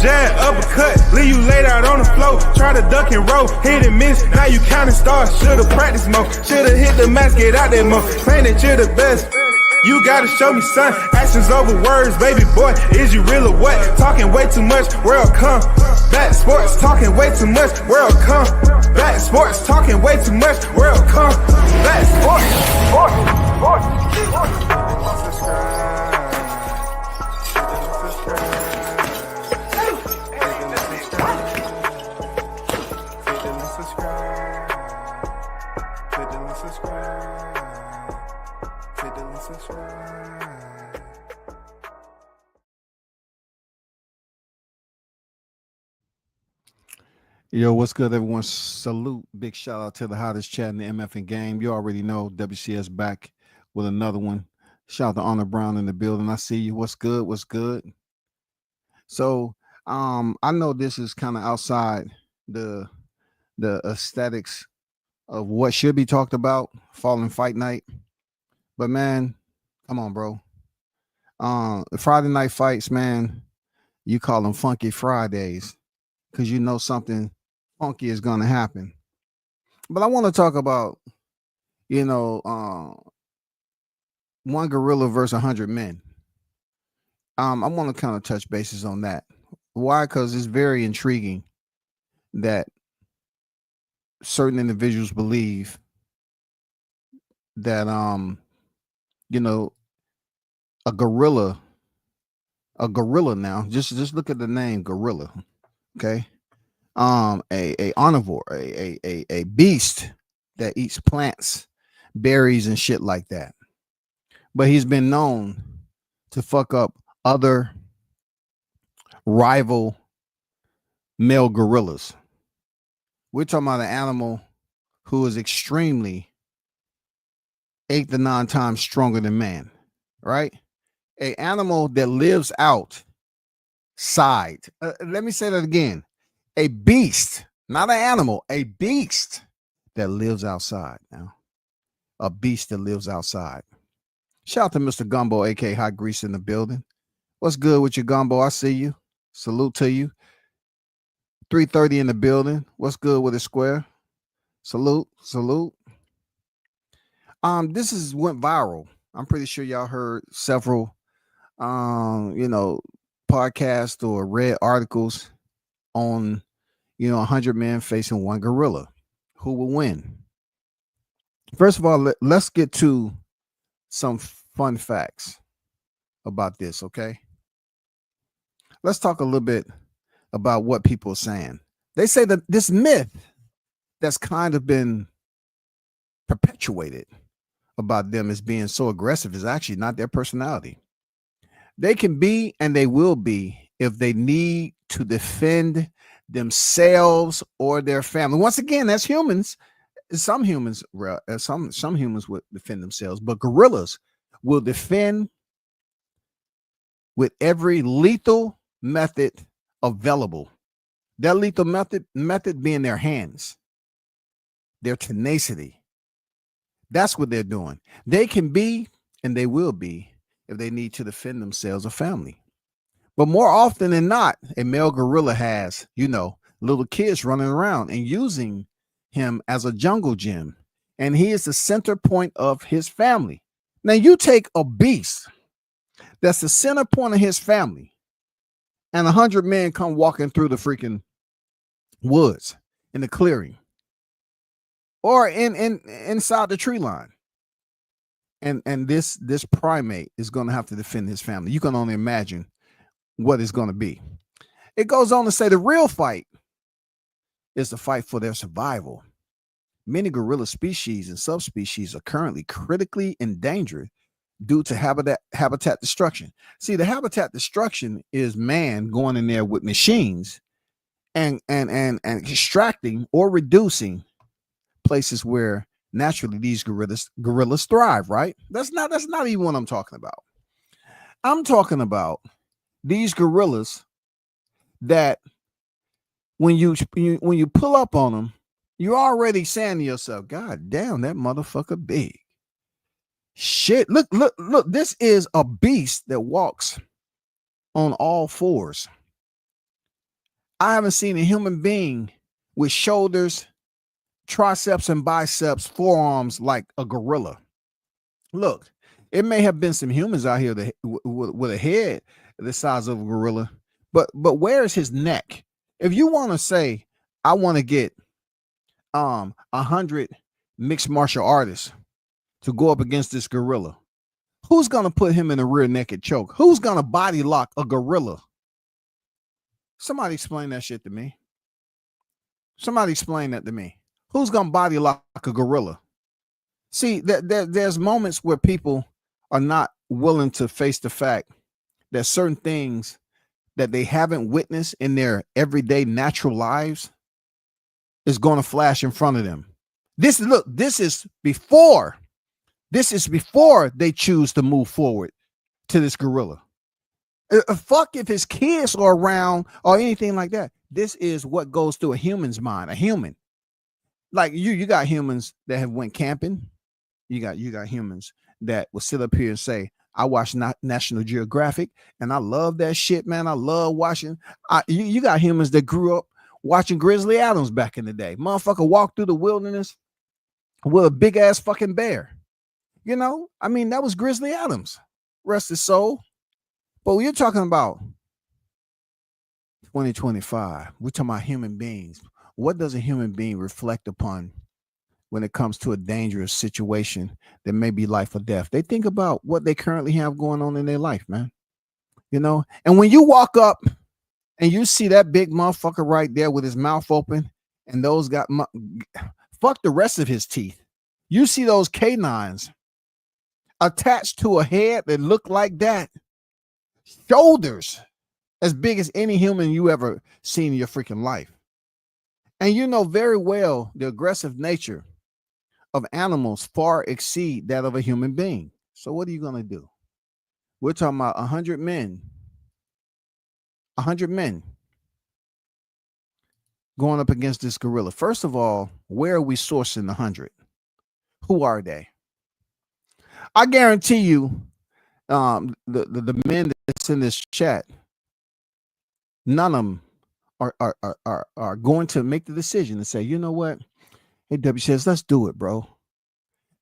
jab, uppercut, leave you laid out on the floor. Try to duck and roll, hit and miss, now you counting stars. Should've practiced more, should've hit the mask, get out there more. Claim that you're the best. You gotta show me, son. Actions over words, baby boy. Is you real or what? Talking way too much, world come. Back sports, talking way too much, world come. Back sports, talking way too much, world come. Back sports, Yo, what's good, everyone? Salute. Big shout out to the hottest chat in the MF game. You already know WCS back with another one. Shout out to Honor Brown in the building. I see you. What's good? What's good? So I know this is kind of outside the aesthetics of what should be talked about, Fallen Fight Night. But man, come on, bro. The Friday night fights, man, you call them Funky Fridays because you know something funky is going to happen. But I want to talk about, one gorilla versus 100 men. I want to kind of touch bases on that. Why? Because it's very intriguing that certain individuals believe that, a gorilla now, just look at the name gorilla. Okay. A omnivore, a beast that eats plants, berries, and shit like that. But he's been known to fuck up other rival male gorillas. We're talking about an animal who is extremely 8 to 9 times stronger than man, right? An animal that lives outside. Let me say that again. A beast, not an animal, a beast that lives outside now. A beast that lives outside. Shout out to Mr. Gumbo, aka Hot Grease, in the building. What's good with you, Gumbo? I see you. Salute to you. 330 in the building. What's good with the square? Salute. This went viral. I'm pretty sure y'all heard several podcasts or read articles on 100 men facing one gorilla. Who will win? First of all, let's get to some fun facts about this, okay? Let's talk a little bit about what people are saying. They say that this myth that's kind of been perpetuated about them as being so aggressive is actually not their personality. They can be and they will be if they need to defend themselves or their family. Once again, that's humans. Some humans would defend themselves, but gorillas will defend with every lethal method available. That lethal method being their hands, their tenacity. That's what they're doing. They can be and they will be if they need to defend themselves or family. But more often than not, a male gorilla has, little kids running around and using him as a jungle gym. And he is the center point of his family. Now you take a beast that's the center point of his family and 100 men come walking through the freaking woods in the clearing or inside the tree line. And this primate is going to have to defend his family. You can only imagine what it's going to be. It goes on to say the real fight is the fight for their survival. Many gorilla species and subspecies are currently critically endangered due to habitat destruction. See, the habitat destruction is man going in there with machines and extracting or reducing places where naturally these gorillas thrive, right? That's not even what I'm talking about. I'm talking about these gorillas that when you pull up on them, you're already saying to yourself, God damn, that motherfucker big. Shit, look, this is a beast that walks on all fours. I haven't seen a human being with shoulders, triceps and biceps, forearms like a gorilla. Look, it may have been some humans out here that, with a head the size of a gorilla, but where is his neck? If you want to say, I want to get 100 mixed martial artists to go up against this gorilla, who's gonna put him in a rear naked choke? Who's gonna body lock a gorilla? Somebody explain that shit to me. Somebody explain that to me. Who's gonna body lock a gorilla? See, there's moments where people are not willing to face the fact that certain things that they haven't witnessed in their everyday natural lives is going to flash in front of them. This is before they choose to move forward to this gorilla. Fuck if his kids are around or anything like that. This is what goes through a human's mind. A human, like you got humans that have went camping. You got humans that will sit up here and say, I watch National Geographic and I love that shit, man. I love watching. You got humans that grew up watching Grizzly Adams back in the day. Motherfucker walked through the wilderness with a big ass fucking bear. You know, I mean, that was Grizzly Adams. Rest his soul. But when you're talking about 2025, we're talking about human beings. What does a human being reflect upon when it comes to a dangerous situation that may be life or death? They think about what they currently have going on in their life, man. You know, and when you walk up and you see that big motherfucker right there with his mouth open and those got fuck the rest of his teeth. You see those canines attached to a head that look like that, shoulders as big as any human you ever seen in your freaking life. And you know very well the aggressive nature of animals far exceed that of a human being. So what are you going to do? We're talking about 100 men. 100 men going up against this gorilla. First of all, where are we sourcing the 100? Who are they? I guarantee you, the men that's in this chat, none of them are going to make the decision to say, you know what? Hey, W says, let's do it, bro.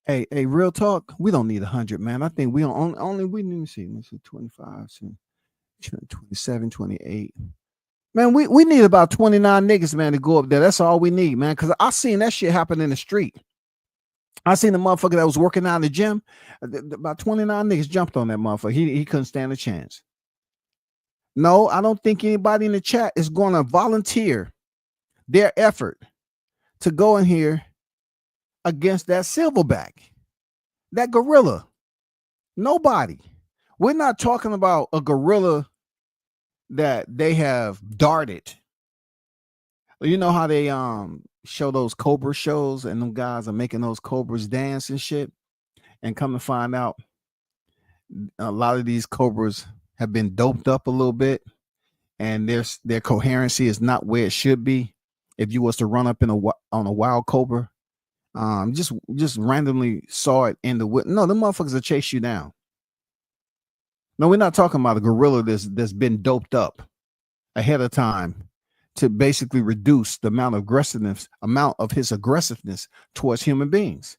Hey, real talk. We don't need 100, man. I think we only we need to see 25, 27, 28. Man, we need about 29 niggas, man, to go up there. That's all we need, man. Because I seen that shit happen in the street. I seen the motherfucker that was working out in the gym. About 29 niggas jumped on that motherfucker. He couldn't stand a chance. No, I don't think anybody in the chat is going to volunteer their effort to go in here against that silverback, that gorilla. Nobody. We're not talking about a gorilla that they have darted. You know how they show those cobra shows and them guys are making those cobras dance and shit, and come to find out a lot of these cobras have been doped up a little bit and their coherency is not where it should be. If you was to run up on a wild cobra, just randomly saw it in the no, the motherfuckers will chase you down. No, we're not talking about a gorilla that's been doped up ahead of time to basically reduce the amount of his aggressiveness towards human beings.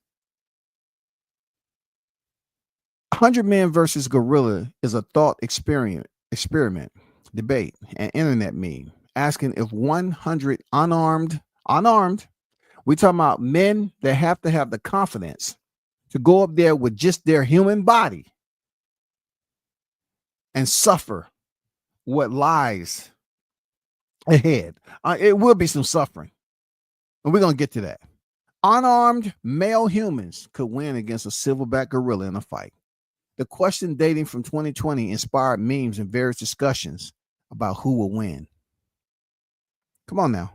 100 men versus gorilla is a thought experiment, debate, and internet meme asking if 100 unarmed, we talking about men that have to have the confidence to go up there with just their human body and suffer what lies ahead. It will be some suffering, and we're going to get to that. Unarmed male humans could win against a silverback gorilla in a fight. The question dating from 2020 inspired memes and various discussions about who will win. Come on now.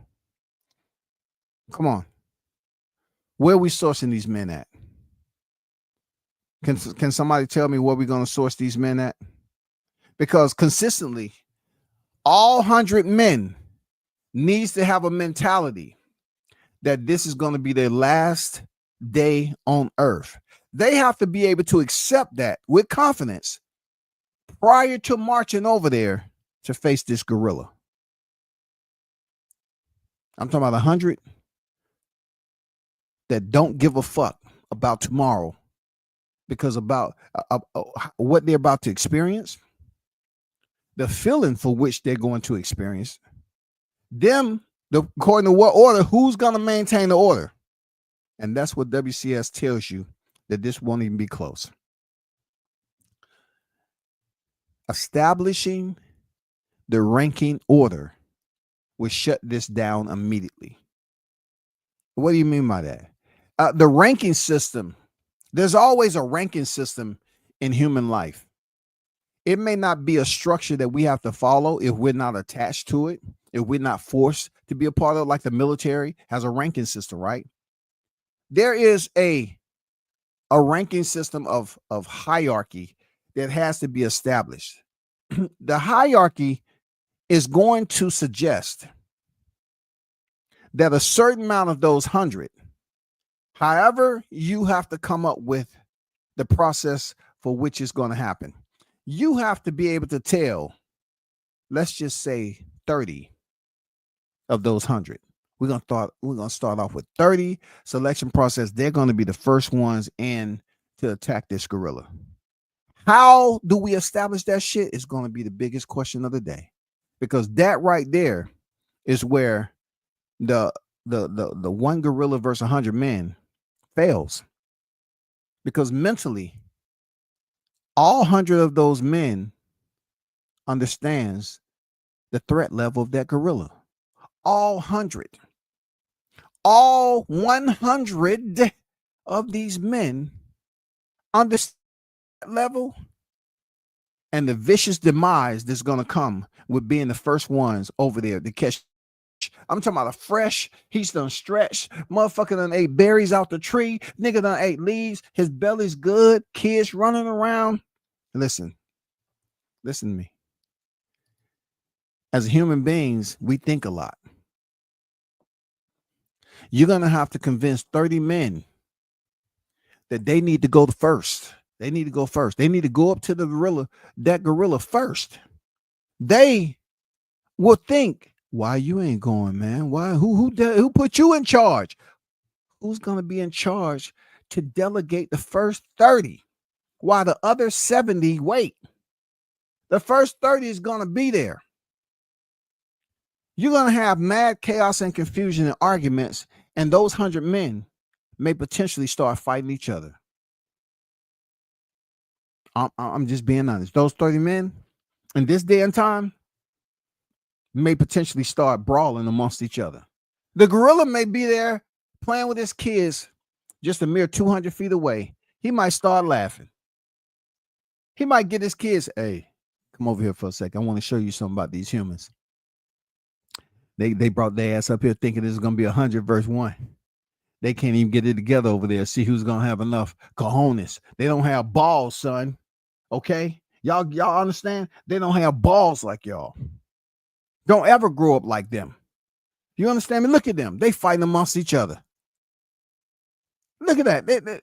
Come on. Where are we sourcing these men at? Can somebody tell me where we're going to source these men at? Because consistently, all 100 men needs to have a mentality that this is going to be their last day on earth. They have to be able to accept that with confidence prior to marching over there to face this gorilla. I'm talking about 100 that don't give a fuck about tomorrow because about what they're about to experience, the feeling for which they're going to experience, according to what order, who's going to maintain the order. And that's what WCS tells you, that this won't even be close. Establishing the ranking order will shut this down immediately. What do you mean by that? The ranking system, there's always a ranking system in human life. It may not be a structure that we have to follow if we're not attached to it, if we're not forced to be a part of it, like the military has a ranking system, right? There is a ranking system of hierarchy that has to be established. The hierarchy is going to suggest that a certain amount of those 100, however, you have to come up with the process for which it's going to happen. You have to be able to tell, let's just say 30 of those 100. We're gonna start off with 30 selection process. They're going to be the first ones in to attack this gorilla. How do we establish that shit is going to be the biggest question of the day, because that right there is where the one gorilla versus 100 men fails, because mentally all 100 of those men understands the threat level of that gorilla. All 100 of these men understand that level, and the vicious demise that's going to come with being the first ones over there to catch. I'm talking about a fresh, he's done stretched, motherfucker done ate berries out the tree, nigga done ate leaves, his belly's good, kids running around. Listen to me. As human beings, we think a lot. You're going to have to convince 30 men that they need to go first. They need to go first. They need to go up to that gorilla first. They will think, why you ain't going, man? Why? Who put you in charge? Who's going to be in charge to delegate the first 30 while the other 70 wait? The first 30 is going to be there. You're going to have mad chaos and confusion and arguments, and those 100 men may potentially start fighting each other. I'm just being honest. Those 30 men in this day and time may potentially start brawling amongst each other. The gorilla may be there playing with his kids just a mere 200 feet away. He might start laughing. He might get his kids, hey, come over here for a second. I want to show you something about these humans. They brought their ass up here thinking this is going to be 100 versus 1. They can't even get it together over there. See who's going to have enough cojones. They don't have balls, son. Okay? Y'all understand? They don't have balls like y'all. Don't ever grow up like them. You understand me? Look at them. They fighting amongst each other. Look at that.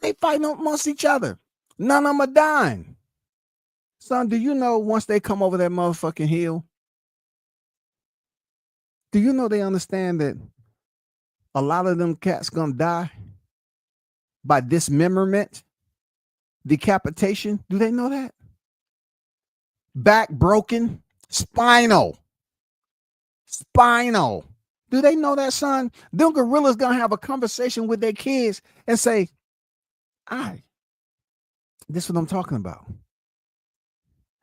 They fighting amongst each other. None of them are dying. Son, do you know once they come over that motherfucking hill, do you know they understand that a lot of them cats gonna die by dismemberment, decapitation? Do they know that? Back broken, spinal. Do they know that, son? Them gorillas gonna have a conversation with their kids and say, this is what I'm talking about.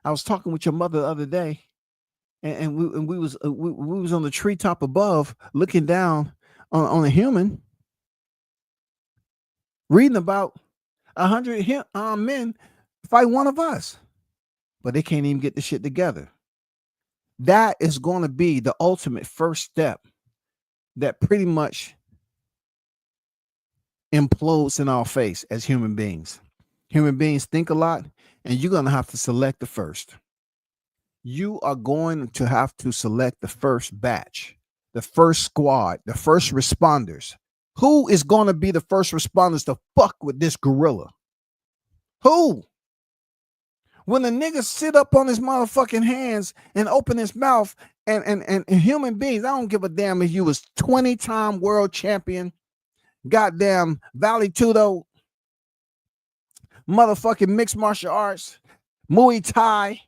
I was talking with your mother the other day, and we was on the treetop above, looking down on a human, reading about 100 men fight one of us, but they can't even get the shit together. That is going to be the ultimate first step that pretty much implodes in our face as human beings. Human beings think a lot, and you're going to have to select the first. You are going to have to select the first batch, the first squad, the first responders. Who is going to be the first responders to fuck with this gorilla? Who? When the nigga sit up on his motherfucking hands and open his mouth And human beings, I don't give a damn if you was 20-time world champion, goddamn Valley Tudo, motherfucking mixed martial arts, Muay Thai,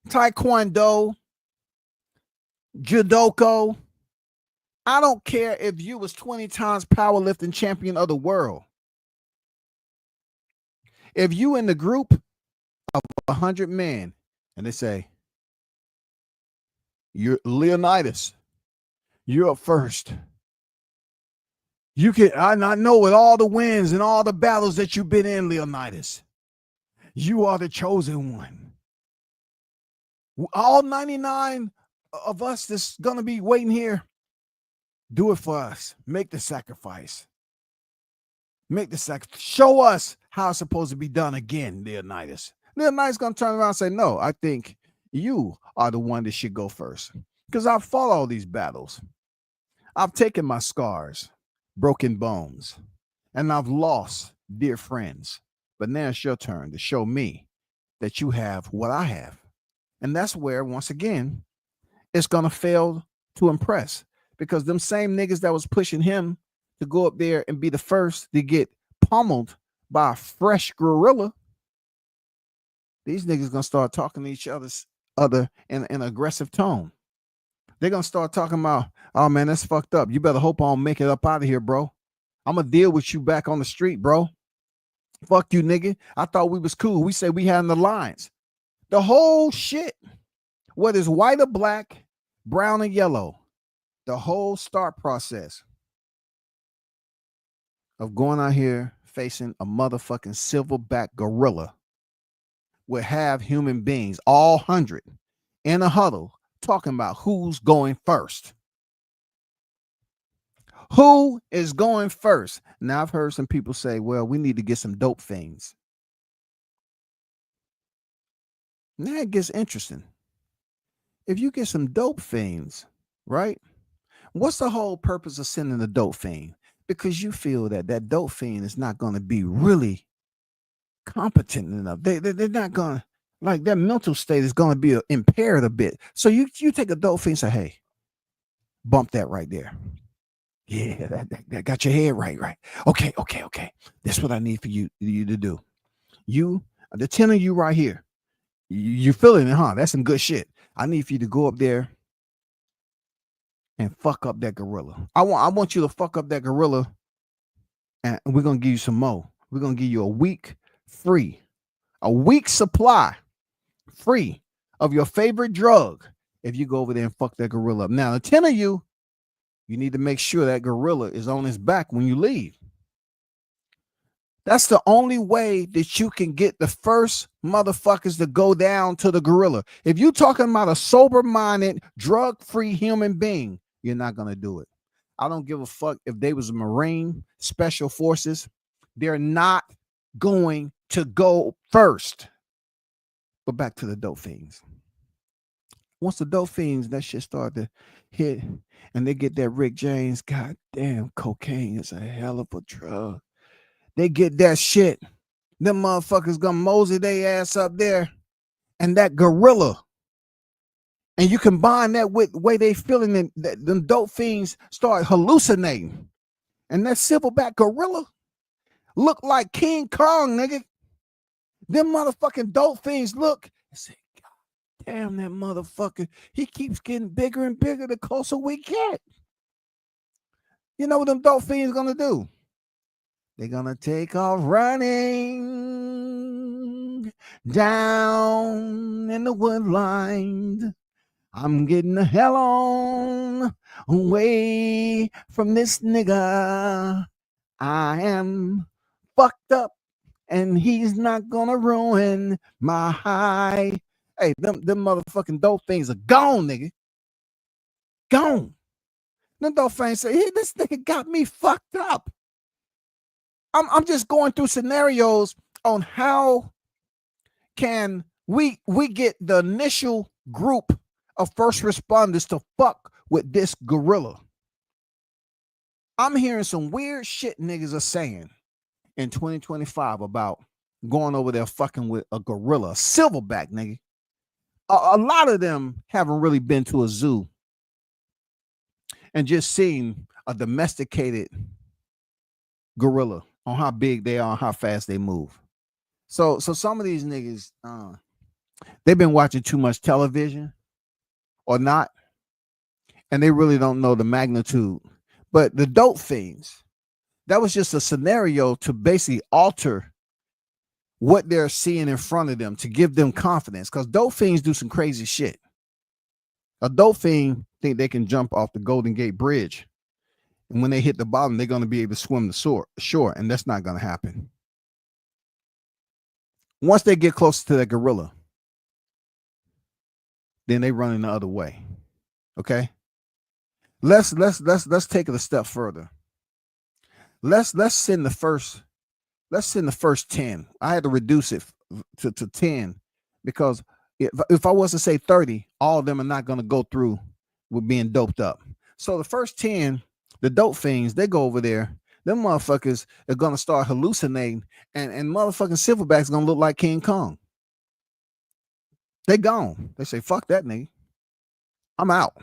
Taekwondo, Judoka. I don't care if you was 20 times powerlifting champion of the world. If you in the group of 100 men and they say, you're Leonidas, you're up first. You can, I know with all the wins and all the battles that you've been in, Leonidas, you are the chosen one. All 99 of us that's going to be waiting here, do it for us. Make the sacrifice. Make the sacrifice. Show us how it's supposed to be done again, Leonidas. Leonidas going to turn around and say, no, I think you are the one that should go first. Because I've fought all these battles. I've taken my scars, broken bones, and I've lost dear friends. But now it's your turn to show me that you have what I have. And that's where, once again, it's going to fail to impress. Because them same niggas that was pushing him to go up there and be the first to get pummeled by a fresh gorilla, these niggas going to start talking to each other in an aggressive tone. They're going to start talking about, oh, man, that's fucked up. You better hope I don't make it up out of here, bro. I'm going to deal with you back on the street, bro. Fuck you, nigga. I thought we was cool. We said we had an alliance. The whole shit, whether it's white or black, brown or yellow, the whole start process of going out here facing a motherfucking silverback gorilla will have human beings, all 100, in a huddle talking about who's going first. Who is going first? Now, I've heard some people say, well, we need to get some dope fiends. Now it gets interesting. If you get some dope fiends, right? What's the whole purpose of sending a dope fiend? Because you feel that that dope fiend is not going to be really competent enough. They're not going to, like, their mental state is going to be impaired a bit. So you take a dope fiend and say, hey, bump that right there. Yeah, that got your head right. Okay. That's what I need for you to do. You, the 10 of you right here, you feeling it, huh? That's some good shit. I need for you to go up there and fuck up that gorilla. I want you to fuck up that gorilla, and we're gonna give you some more. We're gonna give you a week free, a week supply free of your favorite drug if you go over there and fuck that gorilla up. Now, the 10 of you, you need to make sure that gorilla is on his back when you leave. That's the only way that you can get the first motherfuckers to go down to the gorilla. If you're talking about a sober-minded, drug-free human being, you're not going to do it. I don't give a fuck if they was a Marine, Special Forces. They're not going to go first. But back to the dope fiends. Once the dope fiends, that shit start to hit, and they get that Rick James, goddamn, cocaine is a hell of a drug. They get that shit. Them motherfuckers gonna mosey their ass up there, and that gorilla. And you combine that with the way they feeling, and them dope fiends start hallucinating. And that silverback gorilla look like King Kong, nigga. Them motherfucking dope fiends look and say, God damn, that motherfucker, he keeps getting bigger and bigger the closer we get. You know what them dope fiends gonna do? They're gonna take off running down in the woodline. I'm getting the hell on away from this nigga. I am fucked up, and he's not gonna ruin my high. Hey, them motherfucking dope things are gone, nigga. Gone. Them dope things say, hey, this nigga got me fucked up. I'm just going through scenarios on how can we get the initial group of first responders to fuck with this gorilla. I'm hearing some weird shit niggas are saying in 2025 about going over there fucking with a gorilla, a silverback, nigga. a lot of them haven't really been to a zoo and just seen a domesticated gorilla on how big they are, how fast they move. So some of these niggas, they've been watching too much television or not, and they really don't know the magnitude. But the dope fiends, that was just a scenario to basically alter what they're seeing in front of them to give them confidence, because dope fiends do some crazy shit. A dope fiend think they can jump off the Golden Gate Bridge, and when they hit the bottom, they're going to be able to swim the shore, and that's not going to happen. Once they get closer to that gorilla, then they run in the other way. Okay, let's take it a step further. Let's send the first 10. I had to reduce it to 10 because if I was to say 30, all of them are not going to go through with being doped up. So the first 10, the dope fiends, they go over there. Them motherfuckers are going to start hallucinating, and motherfucking silverbacks going to look like King Kong. They gone. They say, fuck that nigga. I'm out.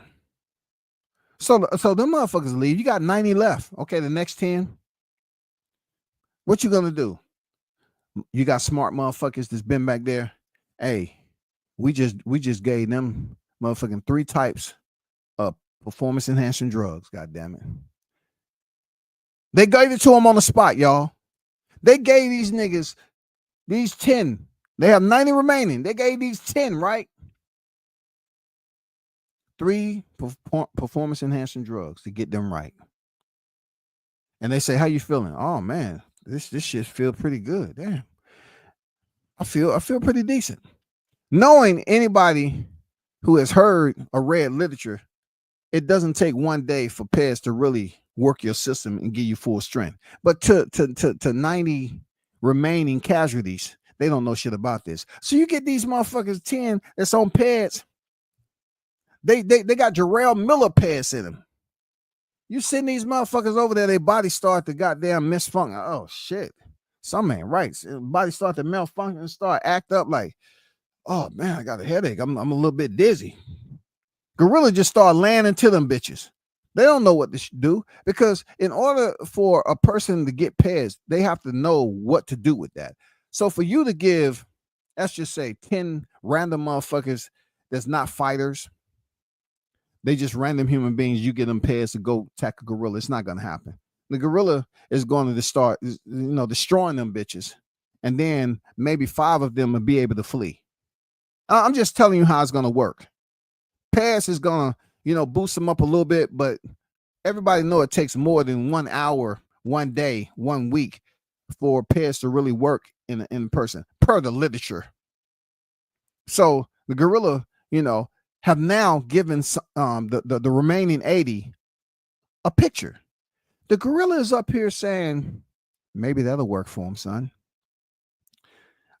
So them motherfuckers leave. You got 90 left. Okay, the next 10. What you gonna do? You got smart motherfuckers that's been back there. Hey, we just gave them motherfucking 3 types of performance enhancing drugs. God damn it. They gave it to them on the spot, y'all. They gave these niggas these 10. They have 90 remaining. They gave these 10, right? 3 performance enhancing drugs to get them right. And they say, how you feeling? Oh man, this shit feel pretty good. Damn. I feel pretty decent. Knowing anybody who has heard or read literature, it doesn't take one day for pairs to really work your system and give you full strength. But to 90 remaining casualties, they don't know shit about this. So you get these motherfuckers 10 that's on pads. They got Jarrell Miller pads in them. You send these motherfuckers over there, their body start to goddamn misfunction. Oh shit, something ain't right. Body start to malfunction and start act up like, oh man, I got a headache. I'm a little bit dizzy. Gorilla just start landing to them bitches. They don't know what to do, because in order for a person to get pairs, they have to know what to do with that. So for you to give, let's just say 10 random motherfuckers that's not fighters, they just random human beings, you get them pairs to go attack a gorilla. It's not going to happen. The gorilla is going to start, destroying them bitches. And then maybe 5 of them will be able to flee. I'm just telling you how it's going to work. Pass is going to, boost them up a little bit, but everybody know it takes more than 1 hour, 1 day, 1 week for pairs to really work in person, per the literature. So the gorilla, have now given the remaining 80 a picture. The gorilla is up here saying, maybe that'll work for him, son.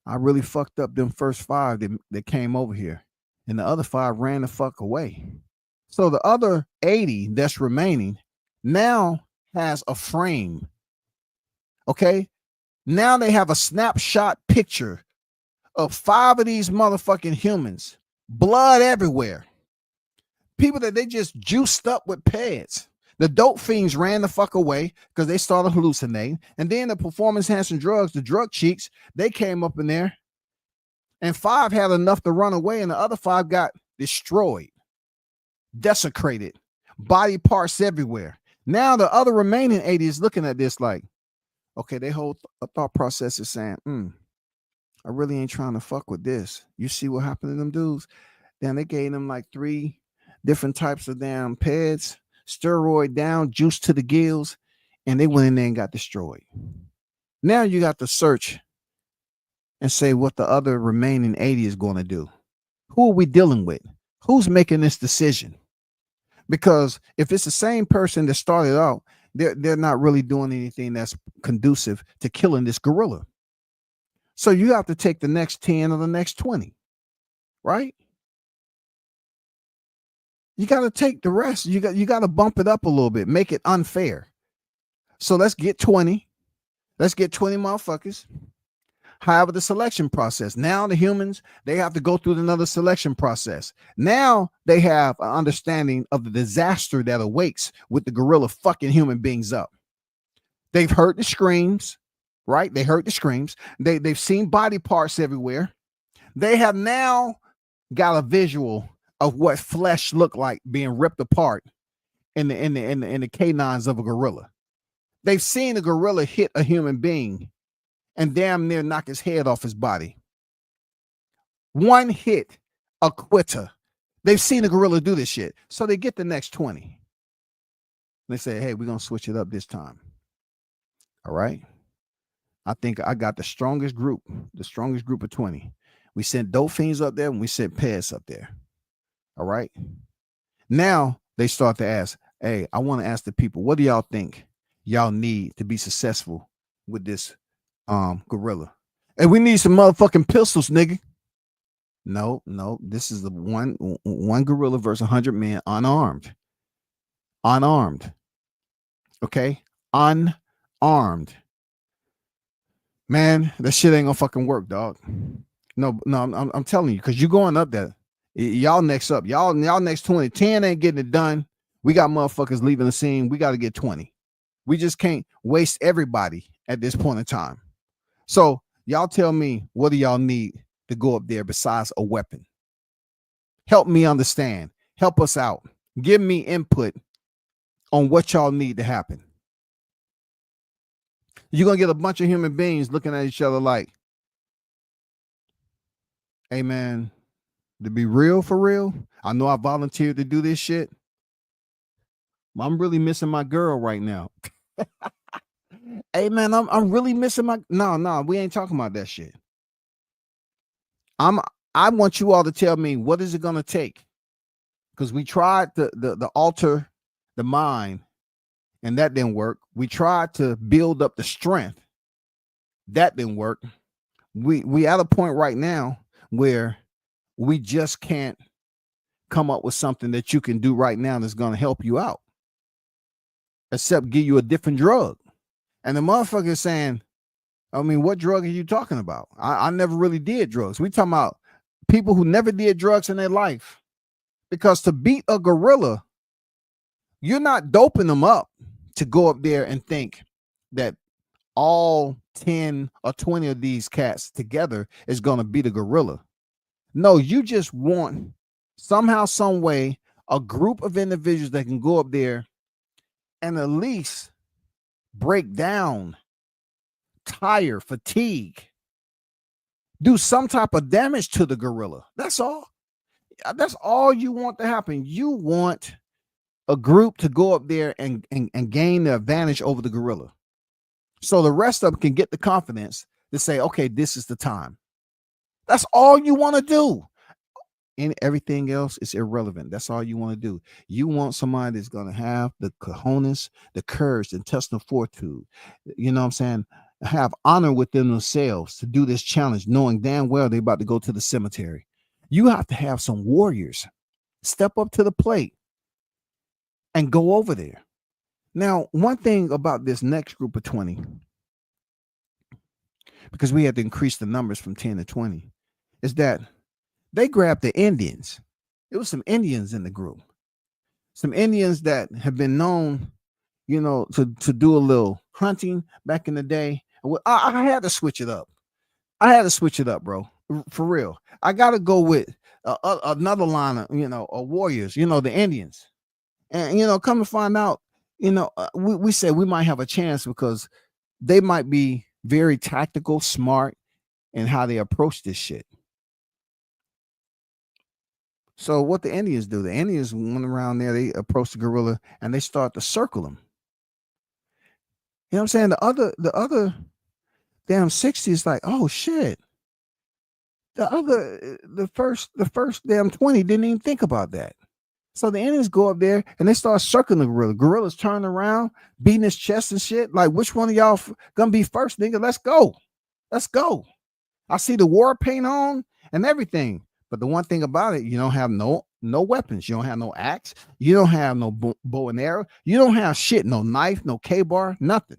I really fucked up them first 5 that came over here, and the other 5 ran the fuck away. So the other 80 that's remaining now has a frame. Okay? Now they have a snapshot picture of 5 of these motherfucking humans. Blood everywhere. People that they just juiced up with pads. The dope fiends ran the fuck away because they started hallucinating. And then the performance enhancing drugs, the drug cheeks, they came up in there. And 5 had enough to run away, and the other 5 got destroyed, desecrated, body parts everywhere. Now the other remaining 80 is looking at this like, okay, their whole thought process is saying, I really ain't trying to fuck with this. You see what happened to them dudes? Then they gave them like 3 different types of damn pads, steroid down, juice to the gills, and they went in there and got destroyed. Now you got to search and say what the other remaining 80 is going to do. Who are we dealing with? Who's making this decision? Because if it's the same person that started out, they're not really doing anything that's conducive to killing this gorilla. So you have to take the next 10 or the next 20, right? You got to take the rest. You got to bump it up a little bit, make it unfair. So let's get 20. Let's get 20 motherfuckers. However, the selection process. Now the humans, they have to go through another selection process. Now they have an understanding of the disaster that awaits with the gorilla fucking human beings up. They've heard the screams, right? They heard the screams. They've seen body parts everywhere. They have now got a visual of what flesh looked like being ripped apart in the canines of a gorilla. They've seen a gorilla hit a human being and damn near knock his head off his body. One hit, a quitter. They've seen a gorilla do this shit. So they get the next 20. They say, hey, we're going to switch it up this time. All right. I think I got the strongest group of 20. We sent Dolphins up there and we sent Pez up there. All right. Now they start to ask, hey, I want to ask the people, what do y'all think y'all need to be successful with this gorilla? And we need some motherfucking pistols, nigga. No, this is the one gorilla versus 100 men unarmed. Okay, unarmed. Man, that shit ain't gonna fucking work, dog. No, I'm telling you, because you're going up there. Y'all next up. Y'all next 20. 10 ain't getting it done. We got motherfuckers leaving the scene. We got to get 20. We just can't waste everybody at this point in time. So y'all tell me, what do y'all need to go up there besides a weapon? Help me understand. Help us out. Give me input on what y'all need to happen. You're going to get a bunch of human beings looking at each other like, hey, man, to be real for real, I know I volunteered to do this shit. I'm really missing my girl right now. Hey, man, I'm really missing my... No, we ain't talking about that shit. I want you all to tell me, what is it going to take? Because we tried the alter the mind, and that didn't work. We tried to build up the strength. That didn't work. We at a point right now where we just can't come up with something that you can do right now that's going to help you out, except give you a different drug. And the motherfucker is saying, I mean, what drug are you talking about? I never really did drugs. We talking about people who never did drugs in their life. Because to beat a gorilla, you're not doping them up to go up there and think that all 10 or 20 of these cats together is going to beat a gorilla. No, you just want somehow, some way, a group of individuals that can go up there and at least break down, tire, fatigue, do some type of damage to the gorilla. That's all. That's all you want to happen. You want a group to go up there and gain the advantage over the gorilla. So the rest of them can get the confidence to say, okay, this is the time. That's all you want to do. And everything else is irrelevant. That's all you want to do. You want somebody that's going to have the cojones, the courage, the intestinal fortitude. You know what I'm saying? Have honor within themselves to do this challenge, knowing damn well they're about to go to the cemetery. You have to have some warriors step up to the plate and go over there. Now, one thing about this next group of 20, because we had to increase the numbers from 10 to 20, is that they grabbed the Indians. There was some Indians in the group. Some Indians that have been known, you know, to do a little hunting back in the day. I had to switch it up. Bro. For real. I got to go with another line of, warriors, the Indians. And, come to find out, we said we might have a chance because they might be very tactical, smart in how they approach this shit. So what the Indians do, the Indians went around there, they approach the gorilla and they start to circle him. You know what I'm saying? The other damn 60 is like, oh shit. The first damn 20 didn't even think about that. So the Indians go up there and they start circling the gorilla. Gorilla's turning around, beating his chest and shit. Like, which one of y'all gonna be first, nigga? Let's go. I see the war paint on and everything. But the one thing about it, you don't have no weapons. You don't have no axe. You don't have no bow and arrow. You don't have shit, no knife, no K-bar, nothing.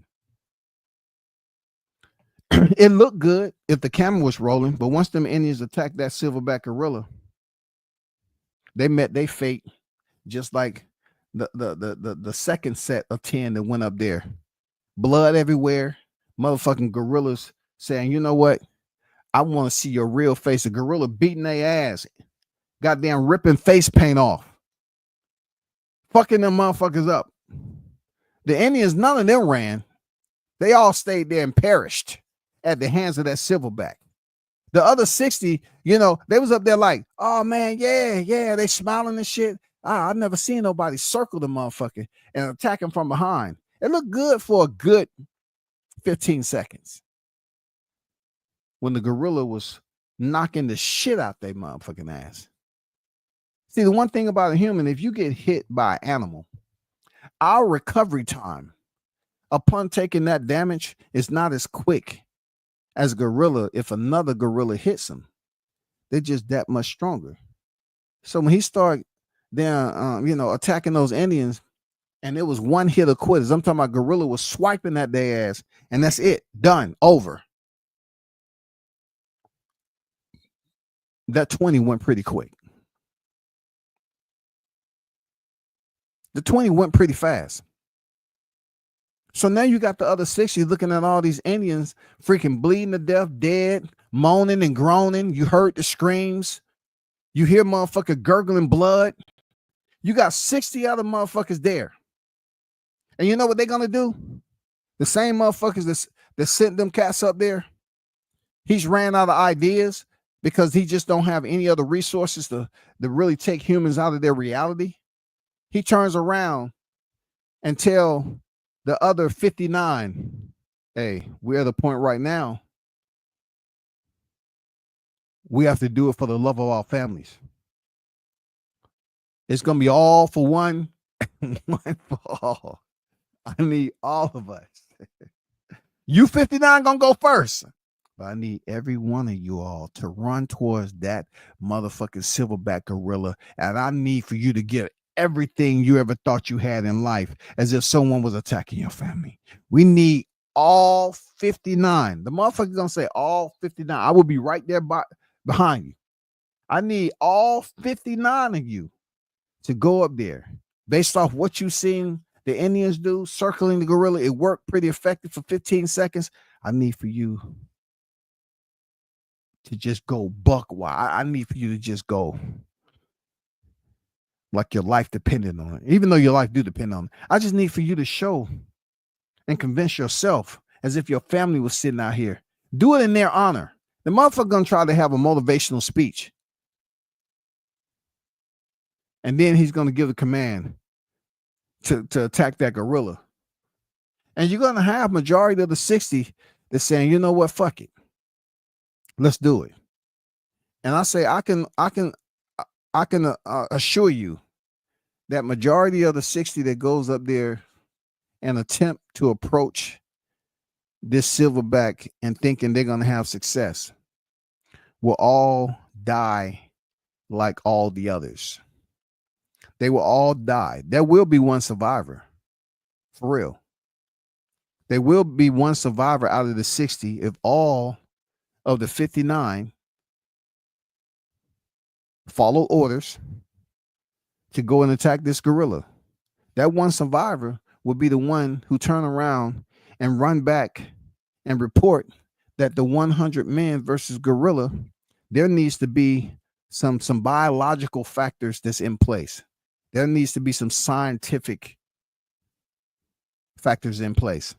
It looked good if the camera was rolling, but once them Indians attacked that silverback gorilla, they met their fate just like the second set of 10 that went up there. Blood everywhere, motherfucking gorillas saying, you know what? I want to see your real face. A gorilla beating their ass, goddamn ripping face paint off, fucking them motherfuckers up. The Indians, none of them ran. They all stayed there and perished at the hands of that silverback. The other 60, they was up there like, oh man, yeah, they smiling and shit. I've never seen nobody circle the motherfucker and attack him from behind. It looked good for a good 15 seconds when the gorilla was knocking the shit out their motherfucking ass. See, the one thing about a human, if you get hit by an animal, our recovery time upon taking that damage is not as quick as a gorilla. If another gorilla hits him, they're just that much stronger. So when he started attacking those Indians, and it was one hit of quitters. I'm talking about gorilla was swiping at their ass, and that's it. Done. Over. That 20 went pretty quick. The 20 went pretty fast. So now you got the other 60 looking at all these Indians freaking bleeding to death, dead, moaning and groaning. You heard the screams. You hear motherfucker gurgling blood. You got 60 other motherfuckers there. And you know what they're going to do? The same motherfuckers that sent them cats up there, he's ran out of ideas because he just don't have any other resources to really take humans out of their reality. He turns around and tell the other 59, hey, we're at the point right now. We have to do it for the love of our families. It's going to be all for one, one for all. I need all of us. You 59 going to go first. But I need every one of you all to run towards that motherfucking silverback gorilla. And I need for you to get everything you ever thought you had in life as if someone was attacking your family. We need all 59. The motherfucker's going to say all 59. I will be right there behind you. I need all 59 of you to go up there. Based off what you've seen the Indians do, circling the gorilla, it worked pretty effective for 15 seconds. I need for you to just go buck wild. I need for you to just go like your life depended on it. Even though your life do depend on it. I just need for you to show and convince yourself as if your family was sitting out here. Do it in their honor. The motherfucker gonna try to have a motivational speech. And then he's gonna give the command to attack that gorilla. And you're gonna have majority of the 60 that's saying, you know what, fuck it. Let's do it. And I say I can assure you that majority of the 60 that goes up there and attempt to approach this silverback and thinking they're going to have success will all die like all the others. They will all die. There will be one survivor. For real. There will be one survivor out of the 60 if all of the 59 follow orders to go and attack this gorilla. That one survivor will be the one who turn around and run back and report that the 100 men versus gorilla, there needs to be some biological factors that's in place. There needs to be some scientific factors in place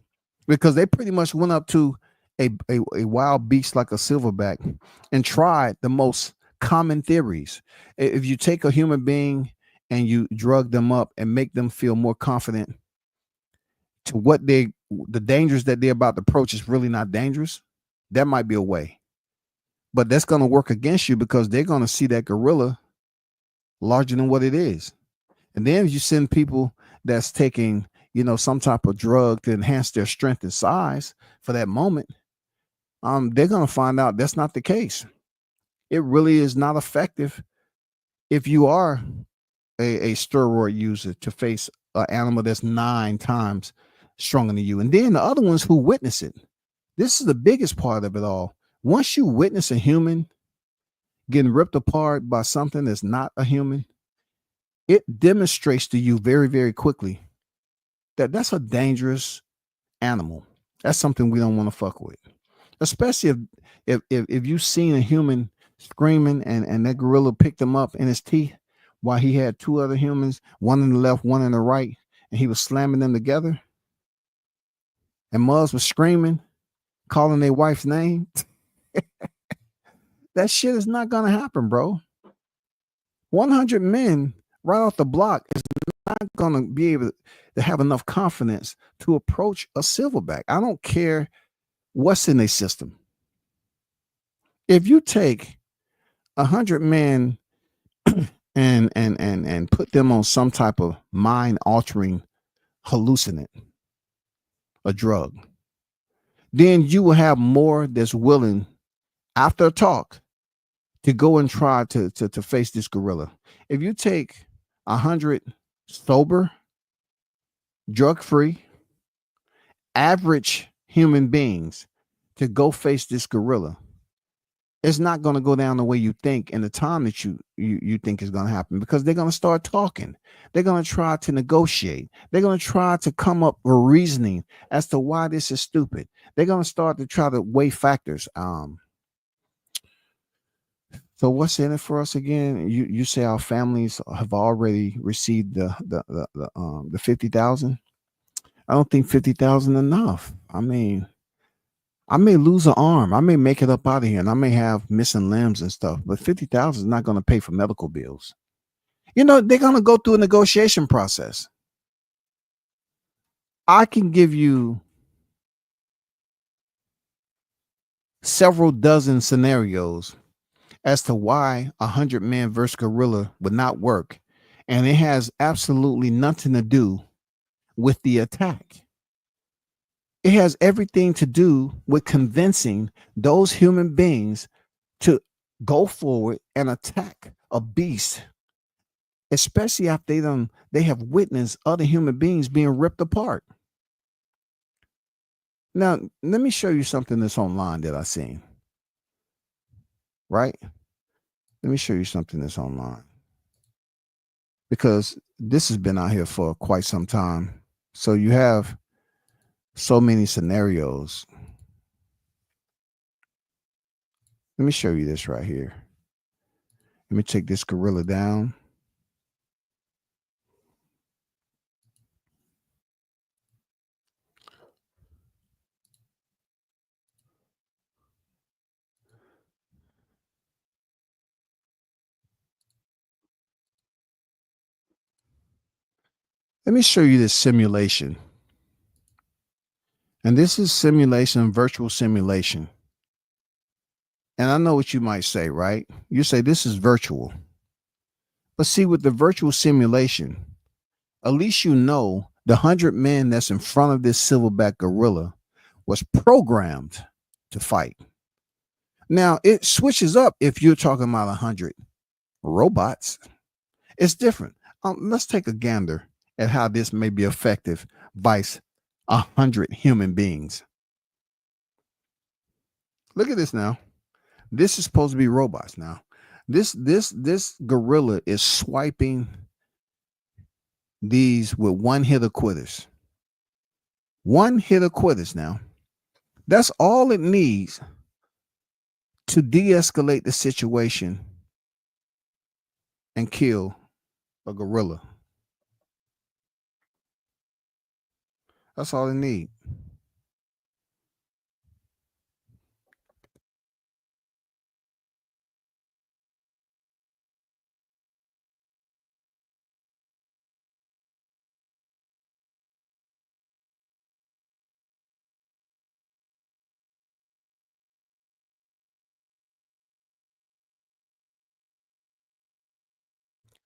because they pretty much went up to a wild beast like a silverback and tried the most common theories. If you take a human being and you drug them up and make them feel more confident to what the dangers that they're about to approach is really not dangerous, that might be a way. But that's going to work against you because they're going to see that gorilla larger than what it is. And then if you send people that's taking, some type of drug to enhance their strength and size for that moment, they're going to find out that's not the case. It really is not effective if you are a steroid user to face an animal that's 9 times stronger than you. And then the other ones who witness it, This is the biggest part of it all. Once you witness a human getting ripped apart by something that's not a human, it demonstrates to you very, very quickly that that's a dangerous animal. That's something we don't want to fuck with. Especially if you've seen a human screaming and that gorilla picked him up in his teeth while he had two other humans, one in the left, one in the right, and he was slamming them together. And Muzz was screaming, calling their wife's name. That shit is not gonna happen, bro. 100 men right off the block is not gonna be able to have enough confidence to approach a silverback. I don't care what's in their system. If you take 100 men and put them on some type of mind altering hallucinant, a drug, then you will have more that's willing after a talk to go and try to face this gorilla. If you take 100 sober, drug free, average human beings to go face this gorilla, it's not going to go down the way you think in the time that you think is going to happen, because they're going to start talking. They're going to try to negotiate. They're going to try to come up with reasoning as to why this is stupid. They're going to start to try to weigh factors. So what's in it for us again? You say our families have already received the 50,000. I don't think 50,000 enough. I mean, I may lose an arm. I may make it up out of here, and I may have missing limbs and stuff. But 50,000 is not going to pay for medical bills. You know, they're going to go through a negotiation process. I can give you several dozen scenarios as to why 100 men versus gorilla would not work, and it has absolutely nothing to do with the attack. It has everything to do with convincing those human beings to go forward and attack a beast, especially after they have witnessed other human beings being ripped apart. Now, let me show you something that's online that I seen. Right? Let me show you something that's online, because this has been out here for quite some time. So you have so many scenarios. Let me show you this right here. Let me take this gorilla down. Let me show you this simulation. And this is simulation, virtual simulation. And I know what you might say, right? You say this is virtual. But see, with the virtual simulation, at least you know the 100 men that's in front of this silverback gorilla was programmed to fight. Now, it switches up if you're talking about 100 robots. It's different. Let's take a gander at how this may be effective vice 100 human beings. Look at this now. This is supposed to be robots now. This gorilla is swiping these with one hitter quitters. One hitter quitters now. That's all it needs to de-escalate the situation and kill a gorilla. That's all it needs.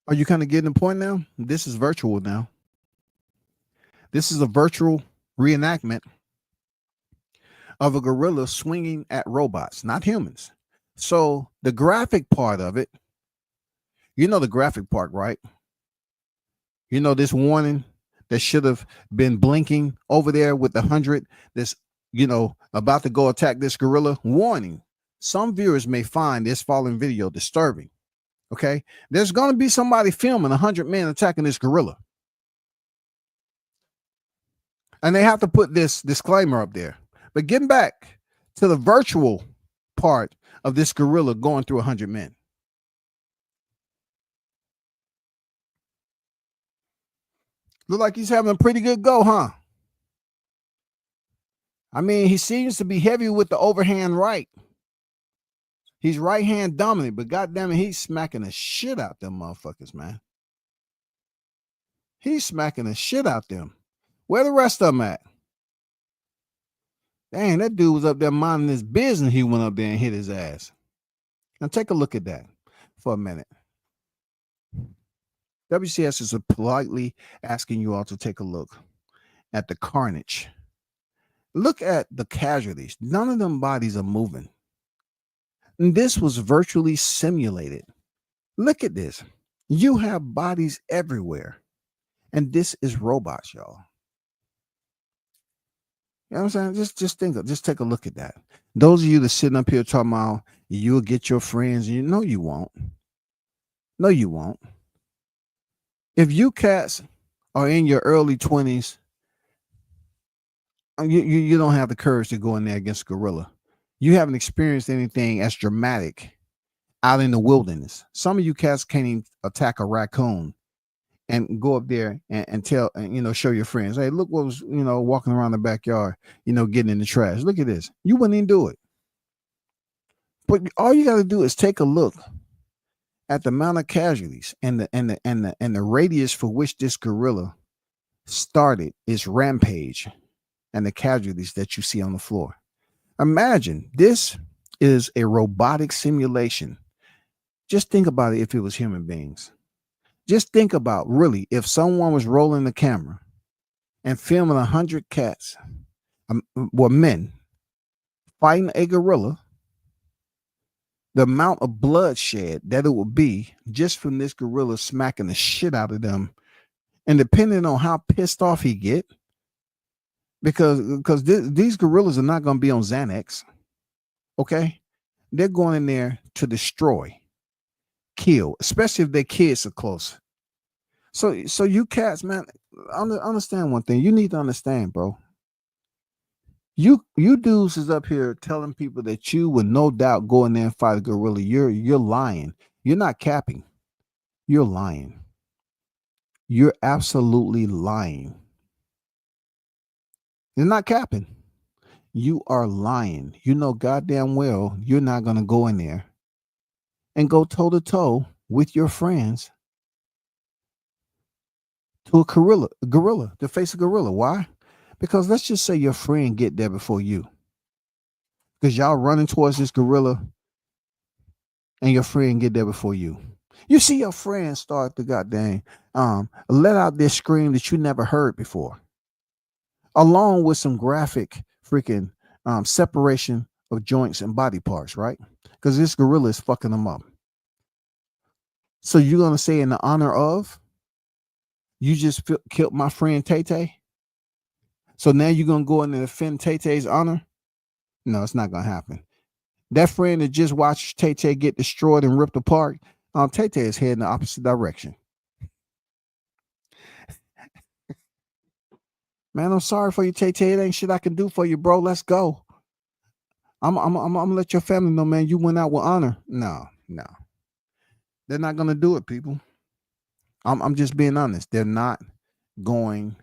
Are you kind of getting the point now? This is virtual now. This is a virtual reenactment of a gorilla swinging at robots, not humans. So the graphic part of it, you know the graphic part, right? You know this warning that should have been blinking over there with the 100 that's about to go attack this gorilla. Warning: some viewers may find this following video disturbing. Okay, there's going to be somebody filming 100 men attacking this gorilla, and they have to put this disclaimer up there. But getting back to the virtual part of this gorilla going through 100 men. Look like he's having a pretty good go, huh? I mean, he seems to be heavy with the overhand right. He's right hand dominant, but goddamn it, he's smacking the shit out them motherfuckers, man. He's smacking the shit out them. Where the rest of them at? Dang, that dude was up there minding his business. He went up there and hit his ass. Now take a look at that for a minute. WCS is politely asking you all to take a look at the carnage. Look at the casualties. None of them bodies are moving. And this was virtually simulated. Look at this. You have bodies everywhere. And this is robots, y'all. You know what I'm saying? Just take a look at that. Those of you that sitting up here talking about you'll get your friends, you know you won't. No, you won't. If you cats are in your early 20s, you don't have the courage to go in there against a gorilla. You haven't experienced anything as dramatic out in the wilderness. Some of you cats can't even attack a raccoon and go up there and tell, and show your friends, hey, look what was, walking around the backyard, getting in the trash. Look at this. You wouldn't even do it. But all you got to do is take a look at the amount of casualties and the radius for which this gorilla started its rampage and the casualties that you see on the floor. Imagine this is a robotic simulation. Just think about it if it was human beings. Just think about really if someone was rolling the camera and filming 100 cats, men fighting a gorilla, the amount of bloodshed that it would be just from this gorilla smacking the shit out of them. And depending on how pissed off he get, because these gorillas are not going to be on Xanax. Okay. They're going in there to destroy, kill, especially if their kids are close. So you cats, man, understand one thing. You need to understand, bro. You dudes is up here telling people that you would no doubt go in there and fight a gorilla. You're lying. You're not capping. You're lying. You're absolutely lying. You're not capping. You are lying. You know goddamn well you're not going to go in there and go toe to toe with your friends to a gorilla, to face a gorilla. Why? Because let's just say your friend get there before you. Because y'all running towards this gorilla and your friend get there before you. You see your friend start to goddamn let out this scream that you never heard before, along with some graphic freaking separation of joints and body parts, right? Because this gorilla is fucking them up. So you're going to say in the honor of, you just killed my friend Tay-Tay? So now you're going to go in and defend Tay-Tay's honor? No, it's not going to happen. That friend that just watched Tay-Tay get destroyed and ripped apart, Tay-Tay is heading the opposite direction. Man, I'm sorry for you, Tay-Tay. It ain't shit I can do for you, bro. Let's go. I'm gonna let your family know, man, you went out with honor. No. They're not gonna do it, people. I'm just being honest. They're not going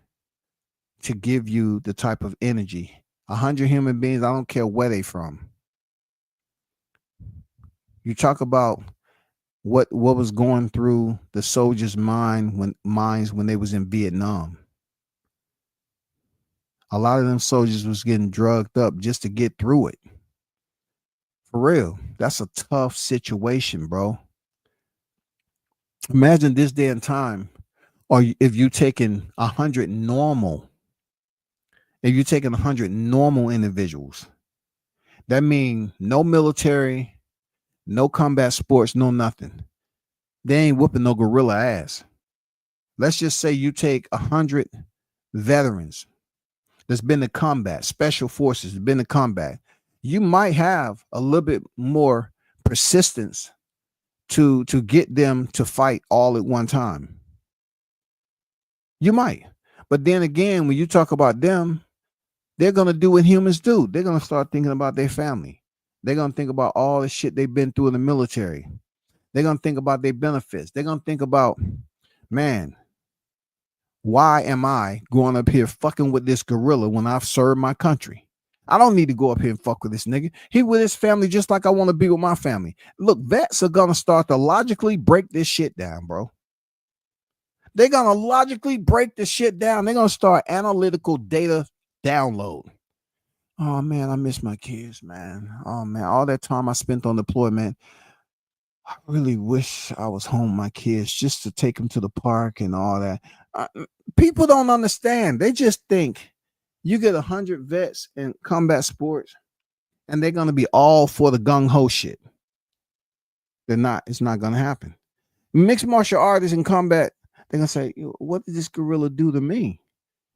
to give you the type of energy. 100 human beings, I don't care where they from. You talk about what was going through the soldiers' minds when they was in Vietnam. A lot of them soldiers was getting drugged up just to get through it. For real, that's a tough situation, bro. Imagine this day and time, or if you taking 100 normal, individuals, that means no military, no combat sports, no nothing. They ain't whooping no gorilla ass. Let's just say you take 100 veterans that's been to combat, special forces, been to combat, you might have a little bit more persistence to get them to fight all at one time. You might. But then again, when you talk about them, they're going to do what humans do. They're going to start thinking about their family. They're going to think about all the shit they've been through in the military. They're going to think about their benefits. They're going to think about, man, why am I going up here fucking with this gorilla when I've served my country? I don't need to go up here and fuck with this nigga. He with his family just like I want to be with my family. Look, vets are going to start to logically break this shit down, bro. They're going to logically break the shit down. They're going to start analytical data download. Oh, man, I miss my kids, man. Oh, man, all that time I spent on deployment, I really wish I was home with my kids just to take them to the park and all that. People don't understand. They just think you get 100 vets in combat sports and they're going to be all for the gung-ho shit. They're not. It's not going to happen. Mixed martial artists in combat, they're going to say, what did this gorilla do to me?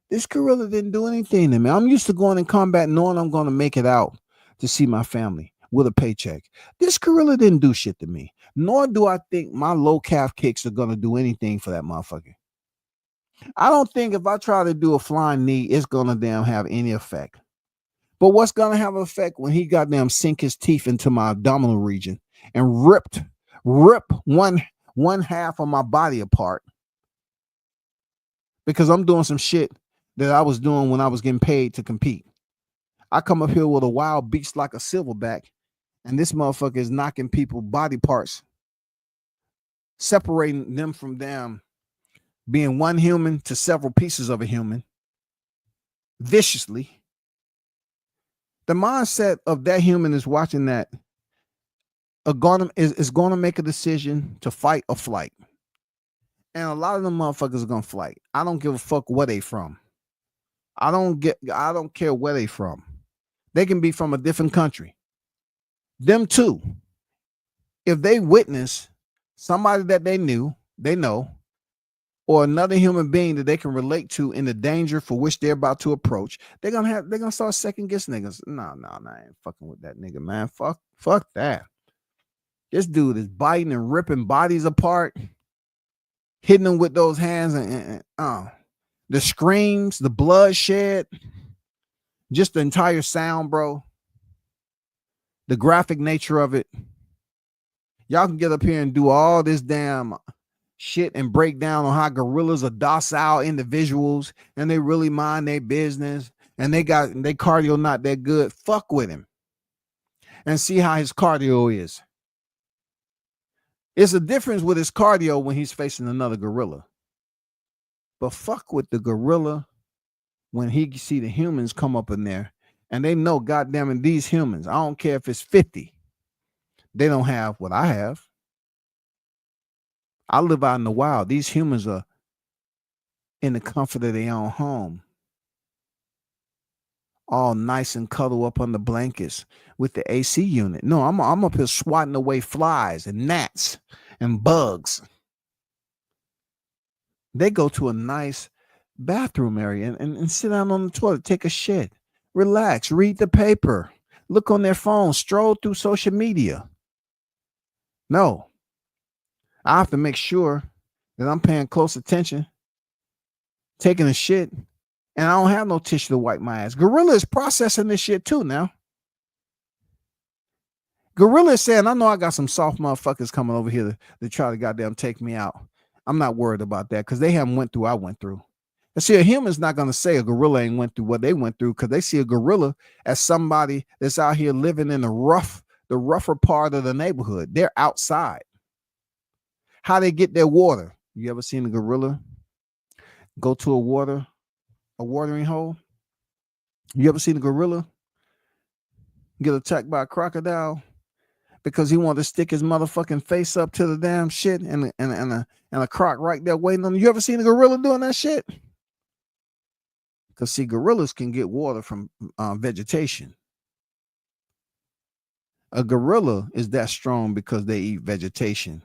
This gorilla didn't do anything to me. I'm used to going in combat knowing I'm going to make it out to see my family with a paycheck. This gorilla didn't do shit to me. Nor do I think my low calf kicks are going to do anything for that motherfucker. I don't think if I try to do a flying knee, it's going to damn have any effect. But what's going to have an effect when he goddamn sink his teeth into my abdominal region and rip one half of my body apart because I'm doing some shit that I was doing when I was getting paid to compete. I come up here with a wild beast like a silverback, and this motherfucker is knocking people body parts, separating them from damn being one human to several pieces of a human viciously. The mindset of that human is watching that is going to make a decision to fight or flight. And a lot of them motherfuckers are going to flight. I don't give a fuck where they from. I don't care where they from. They can be from a different country. Them too. If they witness somebody that they know, or another human being that they can relate to in the danger for which they're about to approach, they're gonna start second guessing niggas. No, I ain't fucking with that nigga, man. Fuck that. This dude is biting and ripping bodies apart, hitting them with those hands, and the screams, the bloodshed, just the entire sound, bro. The graphic nature of it. Y'all can get up here and do all this damn shit and break down on how gorillas are docile individuals and they really mind their business and they cardio not that good. Fuck with him and see how his cardio is. It's a difference with his cardio when he's facing another gorilla. But fuck with the gorilla when he see the humans come up in there and they know, goddamn it, these humans, I don't care if it's 50, they don't have what I have. I live out in the wild. These humans are in the comfort of their own home, all nice and cuddle up on the blankets with the AC unit. No, I'm up here swatting away flies and gnats and bugs. They go to a nice bathroom area and sit down on the toilet, take a shit, relax, read the paper, look on their phone, stroll through social media. No, I have to make sure that I'm paying close attention, taking a shit, and I don't have no tissue to wipe my ass. Gorilla is processing this shit too now. Gorilla is saying, I know I got some soft motherfuckers coming over here to try to goddamn take me out. I'm not worried about that because they haven't went through what I went through. And see, a human's not going to say a gorilla ain't went through what they went through because they see a gorilla as somebody that's out here living in the rougher part of the neighborhood. They're outside. How they get their water. You ever seen a gorilla go to a watering hole? You ever seen a gorilla get attacked by a crocodile because he wanted to stick his motherfucking face up to the damn shit and a croc right there waiting on him? You ever seen a gorilla doing that shit? Because see, gorillas can get water from vegetation. A gorilla is that strong because they eat vegetation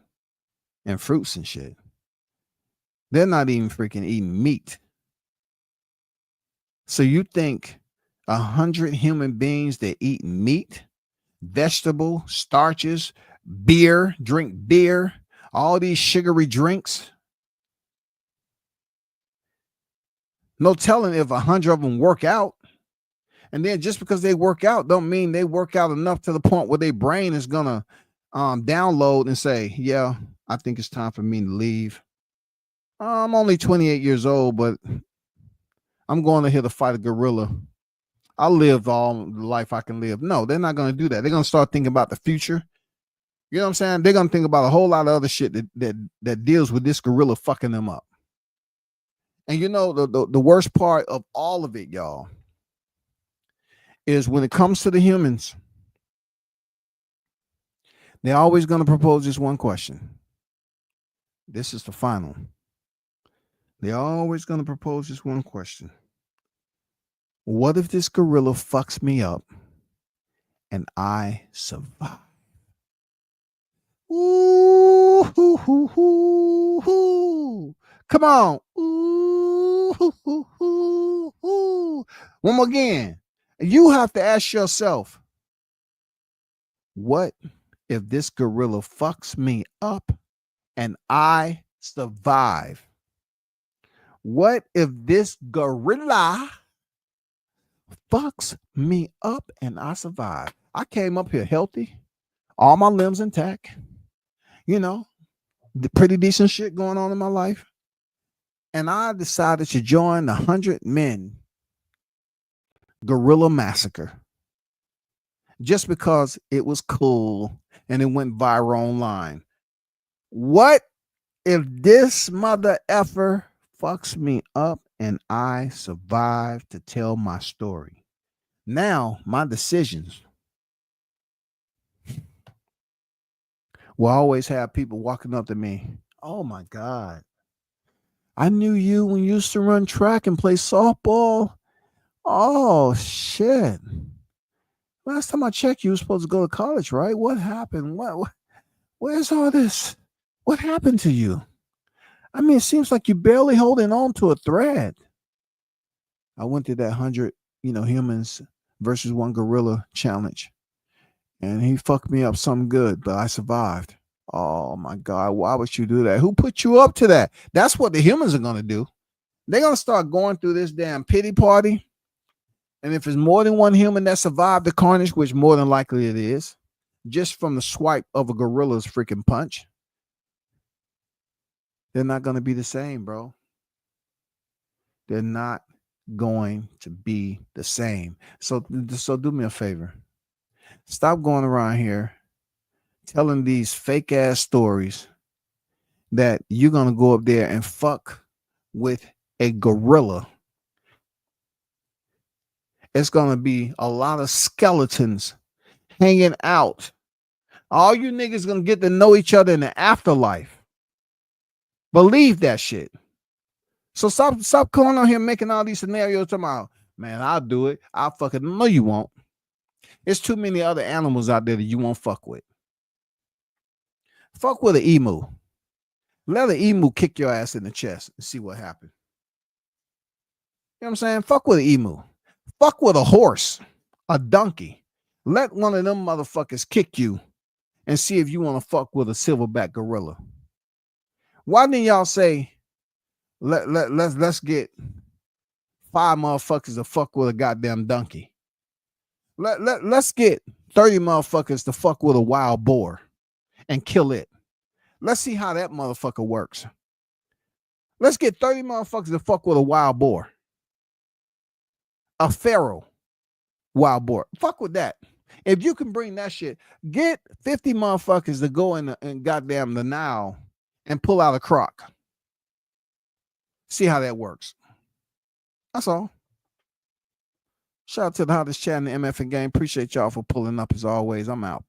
and fruits and shit. They're not even freaking eating meat. So you think 100 human beings that eat meat, vegetable, starches, beer, drink beer, all these sugary drinks, no telling if 100 of them work out. And then just because they work out don't mean they work out enough to the point where their brain is gonna download and say, yeah, I think it's time for me to leave. I'm only 28 years old, but I'm going to here to fight a gorilla. I lived all the life I can live. No, they're not going to do that. They're going to start thinking about the future. You know what I'm saying? They're going to think about a whole lot of other shit that deals with this gorilla fucking them up. And you know, the worst part of all of it, y'all, is when it comes to the humans, they're always going to propose this one question. This is the final. They're always going to propose this one question. What if this gorilla fucks me up and I survive? Ooh, hoo, hoo, hoo, hoo. Come on. Ooh, hoo, hoo, hoo, hoo. One more again. You have to ask yourself, what if this gorilla fucks me up and I survive? What if this gorilla fucks me up and I survive? I came up here healthy, all my limbs intact, you know, the pretty decent shit going on in my life. And I decided to join the 100 Men Gorilla Massacre just because it was cool and it went viral online. What if this mother effer fucks me up and I survive to tell my story? Now, my decisions will always have people walking up to me. Oh my God. I knew you when you used to run track and play softball. Oh shit. Last time I checked, you were supposed to go to college, right? What happened? Where's all this? What happened to you? I mean, it seems like you're barely holding on to a thread. I went through that 100, humans versus one gorilla challenge. And he fucked me up something good, but I survived. Oh my God, why would you do that? Who put you up to that? That's what the humans are going to do. They're going to start going through this damn pity party. And if it's more than one human that survived the carnage, which more than likely it is, just from the swipe of a gorilla's freaking punch, they're not going to be the same, bro. They're not going to be the same. So do me a favor. Stop going around here telling these fake ass stories that you're going to go up there and fuck with a gorilla. It's going to be a lot of skeletons hanging out. All you niggas going to get to know each other in the afterlife. Believe that shit. So stop going on here making all these scenarios tomorrow. Man, I'll do it. I'll fuck it. No, you won't. There's too many other animals out there that you won't fuck with. Fuck with an emu. Let an emu kick your ass in the chest and see what happens. You know what I'm saying? Fuck with an emu. Fuck with a horse, a donkey. Let one of them motherfuckers kick you and see if you want to fuck with a silverback gorilla. Why didn't y'all say, let's get 5 motherfuckers to fuck with a goddamn donkey? Let's get 30 motherfuckers to fuck with a wild boar and kill it. Let's see how that motherfucker works. Let's get 30 motherfuckers to fuck with a wild boar. A feral wild boar. Fuck with that. If you can bring that shit, get 50 motherfuckers to go in goddamn the Nile and pull out a croc. See how that works. That's all. Shout out to the hottest chat in the MF game. Appreciate y'all for pulling up as always. I'm out.